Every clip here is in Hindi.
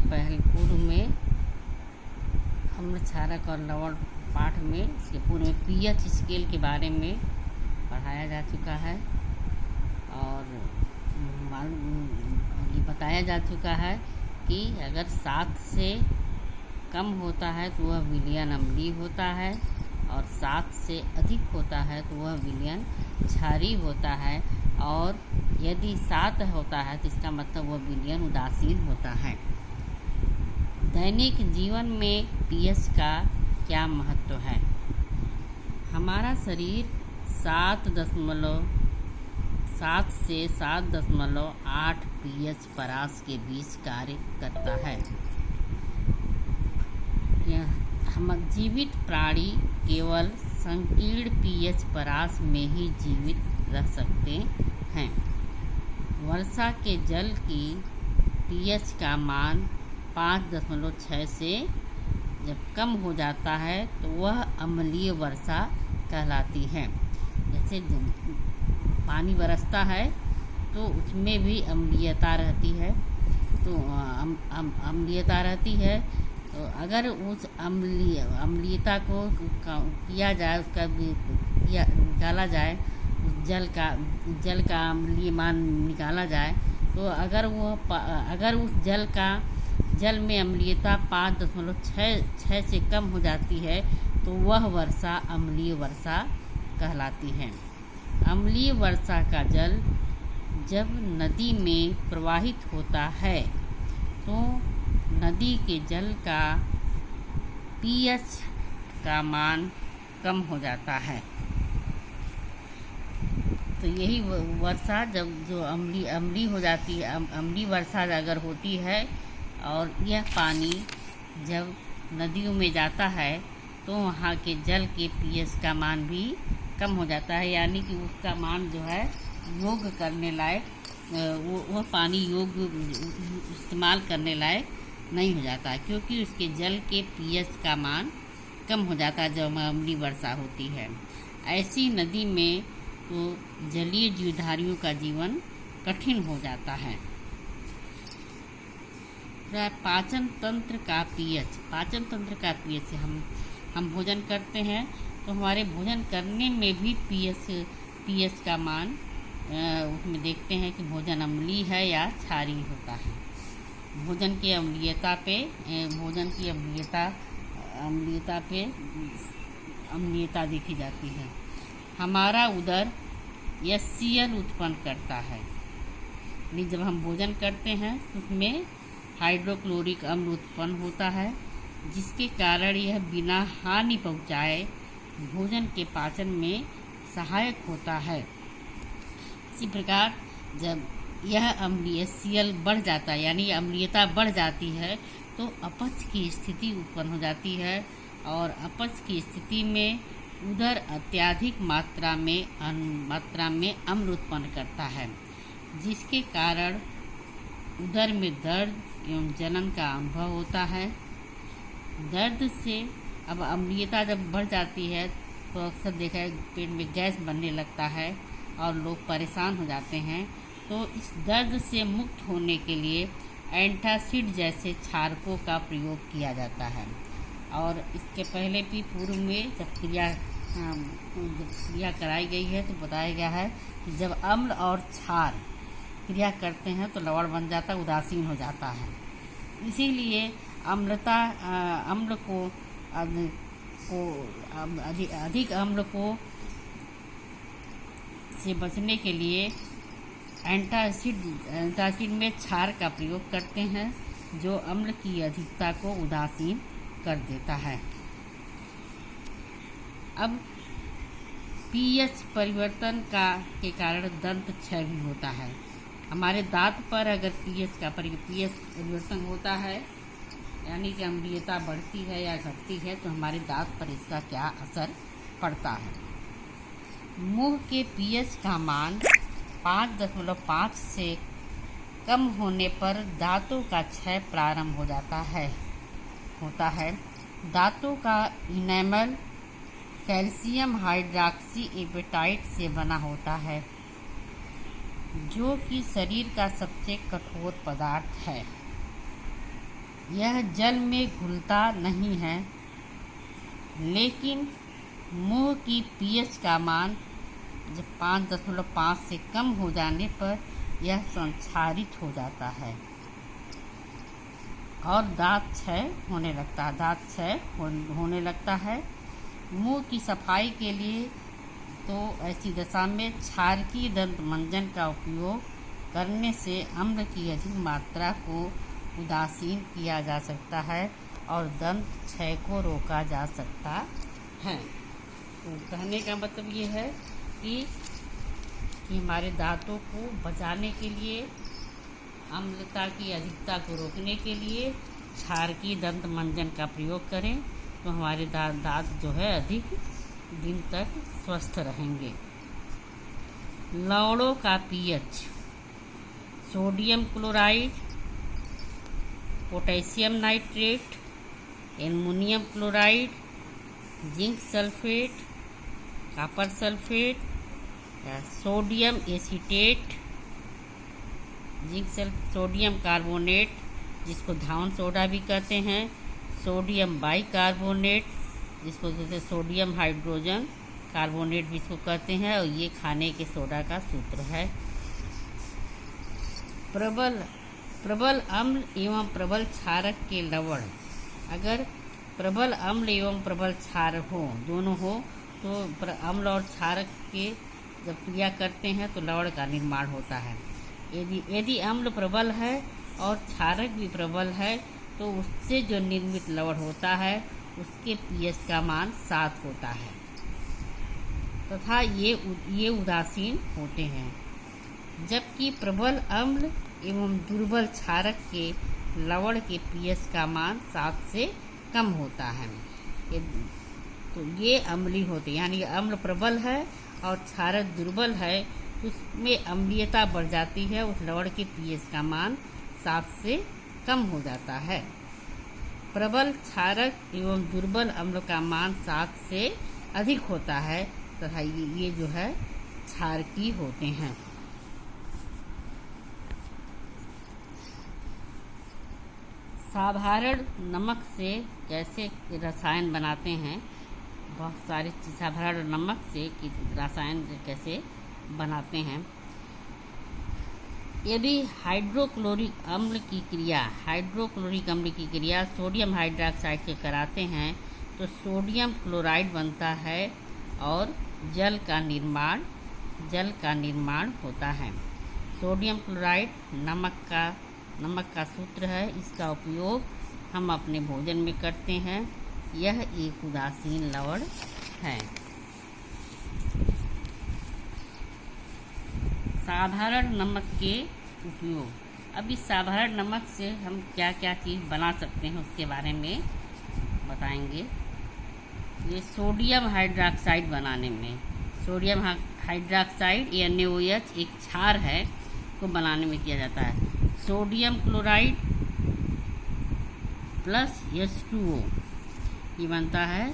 पहले पूर्व में अम्ल क्षारक और लवण पाठ में इसके पूर्व में पीएच स्केल के बारे में पढ़ाया जा चुका है और ये बताया जा चुका है कि अगर 7 से कम होता है तो वह विलयन अम्लीय होता है और 7 से अधिक होता है तो वह विलयन क्षारीय होता है और यदि 7 होता है तो इसका मतलब वह विलयन उदासीन होता है। दैनिक जीवन में पीएच का क्या महत्व है? हमारा शरीर 7 से 7.8 पीएच परास के बीच कार्य करता है। हम जीवित प्राणी केवल संकीर्ण पीएच परास में ही जीवित रह सकते हैं। वर्षा के जल की पीएच का मान 5.6 से जब कम हो जाता है तो वह अम्लीय वर्षा कहलाती है। जैसे पानी बरसता है तो उसमें भी अम्लीयता रहती है, तो अम्लीयता रहती है। तो अगर उस अम्लीयता को किया जाए, उसका निकाला जाए, उस जल का अम्लीय मान निकाला जाए, तो अगर उस जल में अम्लीयता 5.6 से कम हो जाती है तो वह वर्षा अम्लीय वर्षा कहलाती है। अम्लीय वर्षा का जल जब नदी में प्रवाहित होता है तो नदी के जल का पीएच का मान कम हो जाता है। तो यही वर्षा जब जो अम्लीय हो जाती है, अम्लीय वर्षा अगर होती है और यह पानी जब नदियों में जाता है तो वहाँ के जल के पीएच का मान भी कम हो जाता है, यानी कि उसका मान जो है योग करने लायक, वह पानी योग इस्तेमाल करने लायक नहीं हो जाता, क्योंकि उसके जल के पीएच का मान कम हो जाता है जब अम्लीय वर्षा होती है। ऐसी नदी में तो जलीय जीवधारियों का जीवन कठिन हो जाता है। पाचन तंत्र का पीएच से हम भोजन करते हैं तो हमारे भोजन करने में भी पीएच का मान उसमें देखते हैं कि भोजन अम्लीय है या क्षारीय होता है। भोजन की अम्लीयता देखी जाती है। हमारा उदर HCl उत्पन्न करता है। जब हम भोजन करते हैं तो उसमें हाइड्रोक्लोरिक अम्ल उत्पन्न होता है, जिसके कारण यह बिना हानि पहुँचाए भोजन के पाचन में सहायक होता है। इसी प्रकार जब यह अम्लीय HCl बढ़ जाता है, यानी अम्लीयता बढ़ जाती है, तो अपच की स्थिति उत्पन्न हो जाती है और अपच की स्थिति में उदर अत्यधिक मात्रा में अम्ल उत्पन्न करता है, जिसके कारण उदर में दर्द एवं जलन का अनुभव होता है। दर्द से अब अम्लीयता जब बढ़ जाती है तो अक्सर देखा है पेट में गैस बनने लगता है और लोग परेशान हो जाते हैं। तो इस दर्द से मुक्त होने के लिए एंटासिड जैसे क्षारकों का प्रयोग किया जाता है। और इसके पहले भी पूर्व में जब क्रिया कराई गई है तो बताया गया है कि जब अम्ल और क्षार क्रिया करते हैं तो लवण बन जाता, उदासीन हो जाता है। इसीलिए अधिक अम्ल को से बचने के लिए एंटासिड में क्षार का प्रयोग करते हैं, जो अम्ल की अधिकता को उदासीन कर देता है। अब पीएच परिवर्तन के कारण दंत क्षय भी होता है। हमारे दांत पर अगर पीएच परिवर्तन होता है, यानी कि अम्लीयता बढ़ती है या घटती है, तो हमारे दांत पर इसका क्या असर पड़ता है? मुंह के पीएच का मान 5.5 से कम होने पर दांतों का क्षय प्रारंभ होता है। दांतों का इनेमल कैल्शियम हाइड्रॉक्सी एपेटाइट से बना होता है, जो कि शरीर का सबसे कठोर पदार्थ है। यह जल में घुलता नहीं है, लेकिन मुंह की पीएच का मान जब 5.5 से कम हो जाने पर यह संक्षारित हो जाता है और दांत क्षय होने लगता है। मुंह की सफाई के लिए तो ऐसी दशा में क्षारकीय दंत मंजन का उपयोग करने से अम्ल की अधिक मात्रा को उदासीन किया जा सकता है और दंत क्षय को रोका जा सकता है। तो कहने का मतलब ये है कि हमारे दांतों को बचाने के लिए, अम्लता की अधिकता को रोकने के लिए क्षारकीय दंत मंजन का प्रयोग करें तो हमारे दांत जो है अधिक दिन तक स्वस्थ रहेंगे। लवणों का pH: sodium chloride, potassium nitrate, aluminium chloride, zinc sulphate, copper sulphate, sodium acetate, sodium carbonate जिसको धावन सोडा भी कहते हैं, सोडियम बाइकार्बोनेट जिसको कहते हैं सोडियम हाइड्रोजन कार्बोनेट भी इसको कहते हैं, और ये खाने के सोडा का सूत्र है। प्रबल अम्ल एवं प्रबल क्षारक के लवण: अगर प्रबल अम्ल एवं प्रबल क्षारक दोनों हो तो अम्ल और क्षारक के जब क्रिया करते हैं तो लवण का निर्माण होता है। यदि अम्ल प्रबल है और क्षारक भी प्रबल है तो उससे जो निर्मित लवण होता है उसके पीएच का मान 7 होता है तथा ये उदासीन होते हैं, जबकि प्रबल अम्ल एवं दुर्बल क्षारक के लवण के पीएच का मान 7 से कम होता है। तो ये अम्लीय होते हैं, यानी अम्ल प्रबल है और क्षारक दुर्बल है, उसमें अम्लीयता बढ़ जाती है, उस लवण के पीएच का मान 7 से कम हो जाता है। प्रबल क्षारक एवं दुर्बल अम्ल का मान 7 से अधिक होता है तथा ये जो है क्षारकीय होते हैं। साधारण नमक से कैसे रसायन बनाते हैं, बहुत सारे साधारण नमक से रसायन कैसे बनाते हैं। यदि हाइड्रोक्लोरिक अम्ल की क्रिया सोडियम हाइड्रोक्साइड से कराते हैं तो सोडियम क्लोराइड बनता है और जल का निर्माण होता है। सोडियम क्लोराइड नमक का सूत्र है, इसका उपयोग हम अपने भोजन में करते हैं। यह एक उदासीन लवण है। साधारण नमक के उपयोग: अब इस साधारण नमक से हम क्या क्या चीज़ बना सकते हैं उसके बारे में बताएंगे। ये सोडियम हाइड्रोक्साइड बनाने में, सोडियम हाइड्रोक्साइड NaOH एक क्षार है को बनाने में किया जाता है। सोडियम क्लोराइड प्लस H2O ये बनता है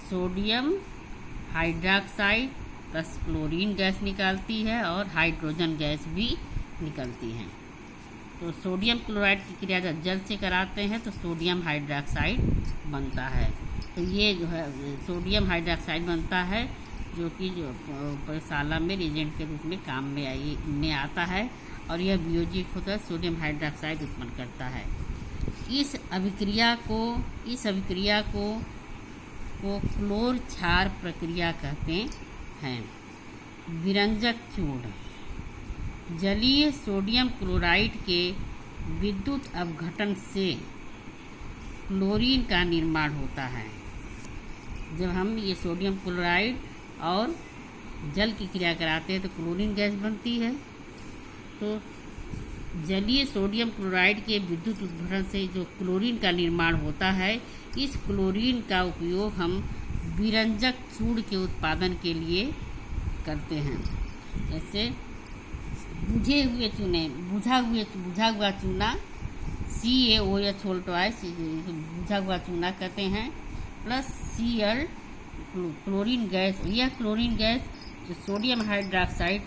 sodium hydroxide plus chlorine gas निकालती है और हाइड्रोजन गैस भी निकलती है। तो सोडियम क्लोराइड की क्रिया जब जल से कराते हैं तो सोडियम हाइड्रोक्साइड बनता है। तो ये जो है सोडियम हाइड्रोक्साइड बनता है जो कि प्रयोगशाला में रिएजेंट के रूप में काम में आता है और यह वियोजित होता है सोडियम हाइड्रोक्साइड उत्पन्न करता है। इस अभिक्रिया को क्लोर क्षार प्रक्रिया कहते हैं। विरंजक चूर्ण: जलीय सोडियम क्लोराइड के विद्युत अपघटन से क्लोरीन का निर्माण होता है। जब हम ये सोडियम क्लोराइड और जल की क्रिया कराते हैं तो क्लोरीन गैस बनती है। तो जलीय सोडियम क्लोराइड के विद्युत अपघटन से जो क्लोरीन का निर्माण होता है, इस क्लोरीन का उपयोग हम विरंजक चूर्ण के उत्पादन के लिए करते हैं। जैसे बुझा हुआ चूना CaOH बुझा हुआ चूना कहते हैं, प्लस Cl क्लोरीन गैस। यह क्लोरीन गैस जो सोडियम हाइड्रोक्साइड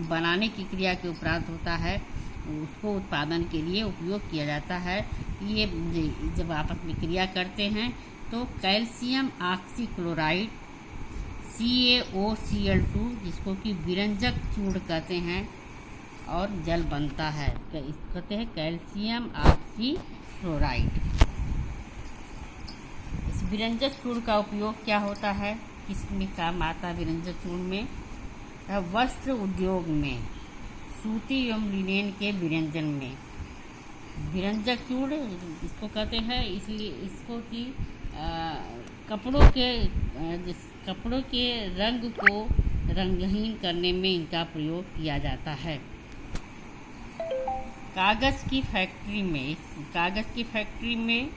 बनाने की क्रिया के उपरांत होता है, उसको उत्पादन के लिए उपयोग किया जाता है। ये जब आपस में क्रिया करते हैं तो कैल्शियम ऑक्सीक्लोराइड CaOCl2 जिसको कि विरंजक चूर्ण कहते हैं और जल बनता है। इसको कहते हैं कैल्शियम ऑक्सीक्लोराइड। इस विरंजक चूर्ण का उपयोग क्या होता है, किसमें काम आता है विरंजक चूर्ण में? वस्त्र उद्योग में, सूती एवं लिनेन के विरंजन में विरंजक चूर्ण इसको कहते हैं। इसलिए इसको कि कपड़ों के रंग को रंगहीन करने में इनका प्रयोग किया जाता है। कागज़ की फैक्ट्री में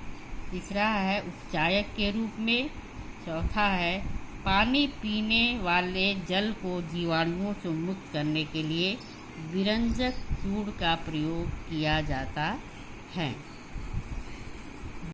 तीसरा है उपचायक के रूप में। चौथा है पानी पीने वाले जल को जीवाणुओं से मुक्त करने के लिए विरंजक चूर्ण का प्रयोग किया जाता है।